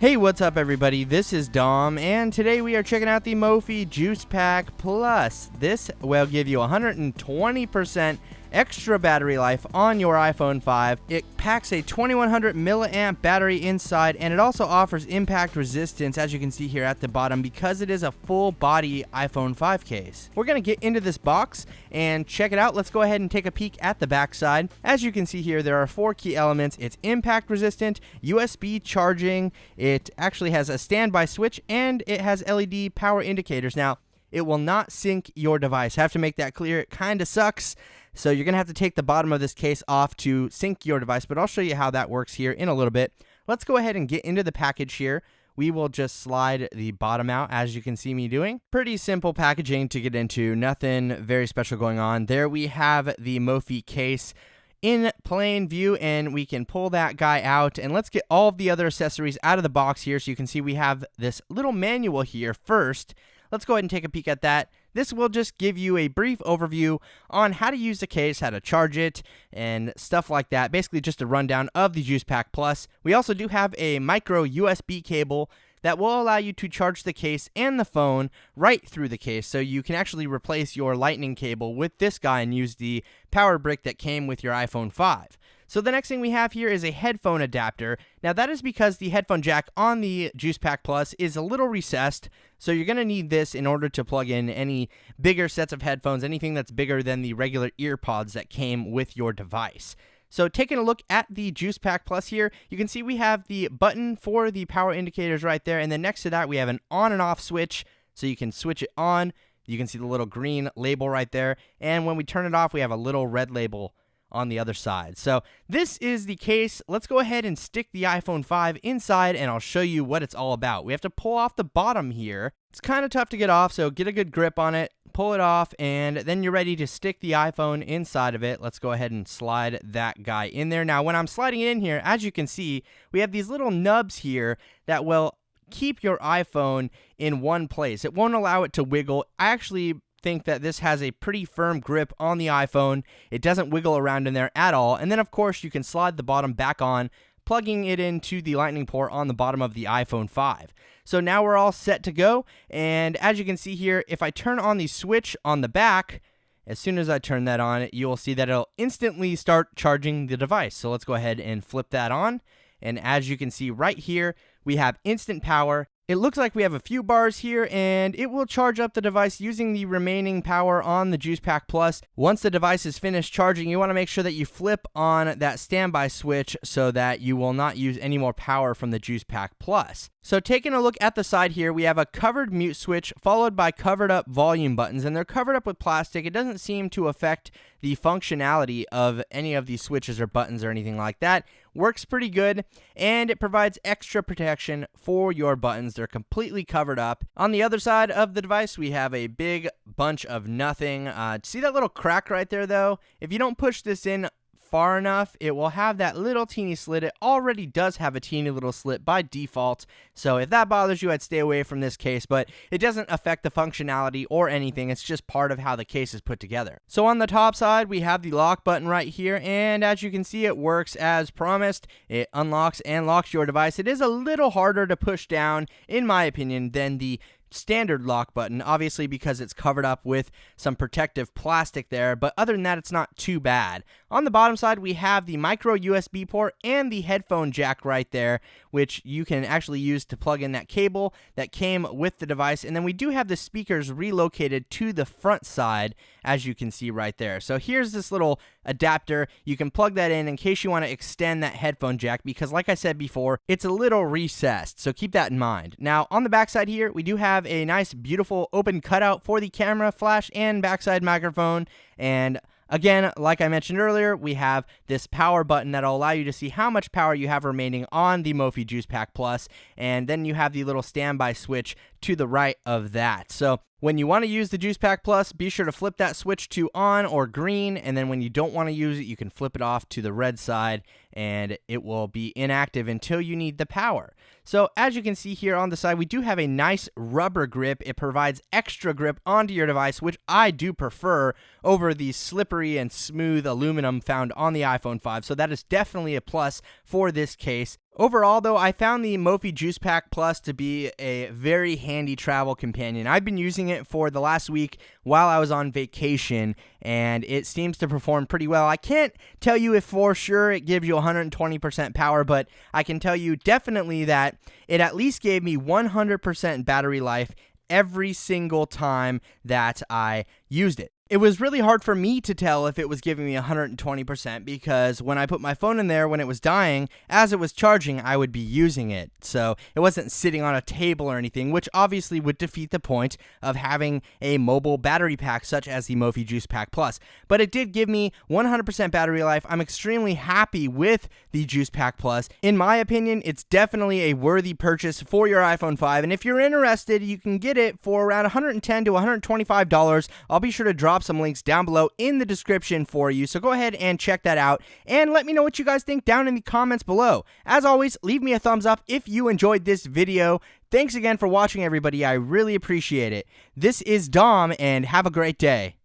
Hey, what's up everybody? This is Dom, and today we are checking out the Mophie Juice Pack Plus. This will give you 120% extra battery life on your iPhone 5. It packs a 2100 milliamp battery inside, and it also offers impact resistance, as you can see here at the bottom, because it is a full body iPhone 5 case. We're going to get into this box and check it out. Let's go ahead and take a peek at the back side. As you can see here, there are 4 key elements. It's impact resistant, USB charging, it actually has a standby switch, and it has LED power indicators. Now, it will not sync your device. I have to make that clear. It kind of sucks. So you're going to have to take the bottom of this case off to sync your device, but I'll show you how that works here in a little bit. Let's go ahead and get into the package here. We will just slide the bottom out, as you can see me doing. Pretty simple packaging to get into. Nothing very special going on. There we have the Mophie case in plain view, and we can pull that guy out, and let's get all of the other accessories out of the box here. So you can see we have this little manual here first. Let's go ahead and take a peek at that. This will just give you a brief overview on how to use the case, how to charge it, and stuff like that. Basically just a rundown of the Juice Pack Plus. We also do have a micro USB cable that will allow you to charge the case and the phone right through the case. So you can actually replace your lightning cable with this guy and use the power brick that came with your iPhone 5. So the next thing we have here is a headphone adapter. Now that is because the headphone jack on the Juice Pack Plus is a little recessed, so you're going to need this in order to plug in any bigger sets of headphones, anything that's bigger than the regular ear pods that came with your device. So taking a look at the Juice Pack Plus here, you can see we have the button for the power indicators right there, and then next to that we have an on and off switch, so you can switch it on. You can see the little green label right there, and when we turn it off we have a little red label on the other side. So this is the case. Let's go ahead and stick the iPhone 5 inside, and I'll show you what it's all about. We have to pull off the bottom here. It's kind of tough to get off, so get a good grip on it, pull it off, and then you're ready to stick the iPhone inside of it. Let's go ahead and slide that guy in there. Now, when I'm sliding it in here, as you can see, we have these little nubs here that will keep your iPhone in one place. It won't allow it to wiggle. I actually think that this has a pretty firm grip on the iPhone. It doesn't wiggle around in there at all. And then of course you can slide the bottom back on, plugging it into the lightning port on the bottom of the iPhone 5. So now we're all set to go, and as you can see here, if I turn on the switch on the back, as soon as I turn that on, you'll see that it'll instantly start charging the device. So let's go ahead and flip that on, and as you can see right here, we have instant power. It looks like we have a few bars here, and it will charge up the device using the remaining power on the Juice Pack Plus. Once the device is finished charging, you want to make sure that you flip on that standby switch so that you will not use any more power from the Juice Pack Plus. So taking a look at the side here, we have a covered mute switch followed by covered up volume buttons, and they're covered up with plastic. It doesn't seem to affect the functionality of any of these switches or buttons or anything like that. Works pretty good, and it provides extra protection for your buttons. They're completely covered up. On the other side of the device, we have a big bunch of nothing. See that little crack right there, though? If you don't push this in far enough, it will have that little teeny slit. It already does have a teeny little slit by default, so if that bothers you, I'd stay away from this case, but it doesn't affect the functionality or anything. It's just part of how the case is put together. So on the top side, we have the lock button right here, and as you can see, it works as promised. It unlocks and locks your device. It is a little harder to push down, in my opinion, than the standard lock button, obviously because it's covered up with some protective plastic there, but other than that, it's not too bad. On the bottom side, we have the micro USB port and the headphone jack right there, which you can actually use to plug in that cable that came with the device, and then we do have the speakers relocated to the front side, as you can see right there. So here's this little adapter. You can plug that in case you want to extend that headphone jack, because like I said before, it's a little recessed, so keep that in mind. Now on the back side here, we do have a nice beautiful open cutout for the camera, flash, and backside microphone, and again, like I mentioned earlier, we have this power button that will allow you to see how much power you have remaining on the Mophie Juice Pack Plus, and then you have the little standby switch to the right of that. So when you want to use the Juice Pack Plus, be sure to flip that switch to on or green, and then when you don't want to use it, you can flip it off to the red side, and it will be inactive until you need the power. So as you can see here on the side, we do have a nice rubber grip. It provides extra grip onto your device, which I do prefer over the slippery and smooth aluminum found on the iPhone 5. So that is definitely a plus for this case. Overall, though, I found the Mophie Juice Pack Plus to be a very handy travel companion. I've been using it for the last week while I was on vacation, and it seems to perform pretty well. I can't tell you if for sure it gives you 120% power, but I can tell you definitely that it at least gave me 100% battery life every single time that I used it. It was really hard for me to tell if it was giving me 120% because when I put my phone in there when it was dying, as it was charging, I would be using it. So it wasn't sitting on a table or anything, which obviously would defeat the point of having a mobile battery pack such as the Mophie Juice Pack Plus. But it did give me 100% battery life. I'm extremely happy with the Juice Pack Plus. In my opinion, it's definitely a worthy purchase for your iPhone 5. And if you're interested, you can get it for around $110 to $125. I'll be sure to drop some links down below in the description for you, so go ahead and check that out and let me know what you guys think down in the comments below. As always, leave me a thumbs up if you enjoyed this video. Thanks again for watching, everybody. I really appreciate it. This is Dom, and have a great day.